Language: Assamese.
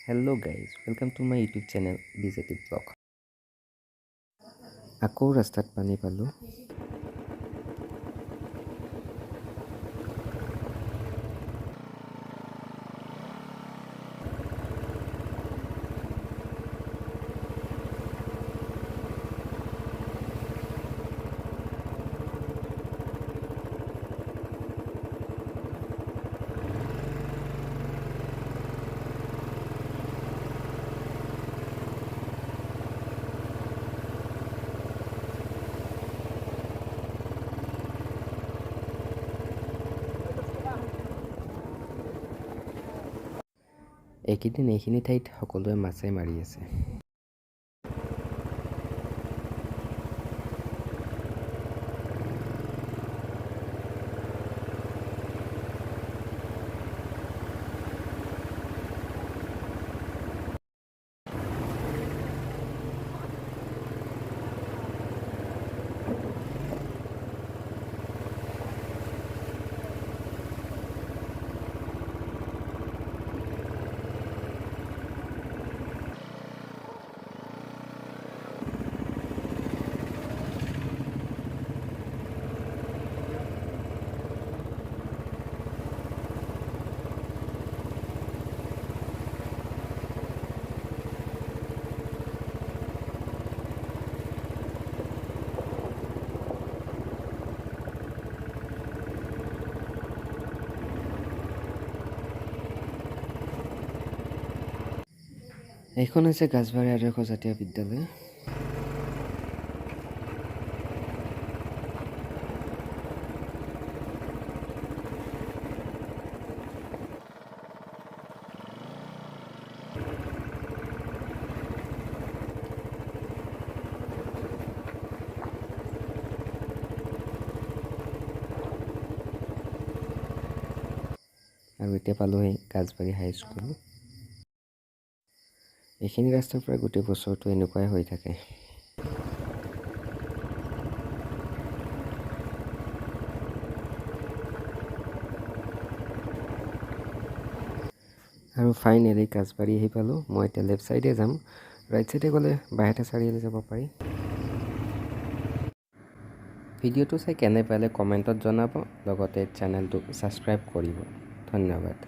Hello guys, welcome to my YouTube channel BZT Vlog. আকৌ ৰাস্তাত পানী পালোঁ। এইকেইদিন এইখিনি ঠাইত সকলোৱে মাছে মাৰি আছে। এইখন হৈছে গাছবাৰী আদৰ্শ জাতীয় বিদ্যালয়। আৰু এতিয়া পালোহি গাছবাৰী হাইস্কুল। এইখিনি ৰাস্তাৰ পৰা গোটেই বছৰটো এনেকুৱাই হৈ থাকে। আৰু ফাইনেলি গাছবাৰী আহি পালোঁ। মই এতিয়া লেফ্ট ছাইডে যাম, ৰাইট ছাইডে গ'লে বাইহাটা চাৰিআলি যাব পাৰি। ভিডিঅ'টো চাই কেনে পালে কমেণ্টত জনাব, লগতে চেনেলটো ছাবস্ক্ৰাইব কৰিব। ধন্যবাদ।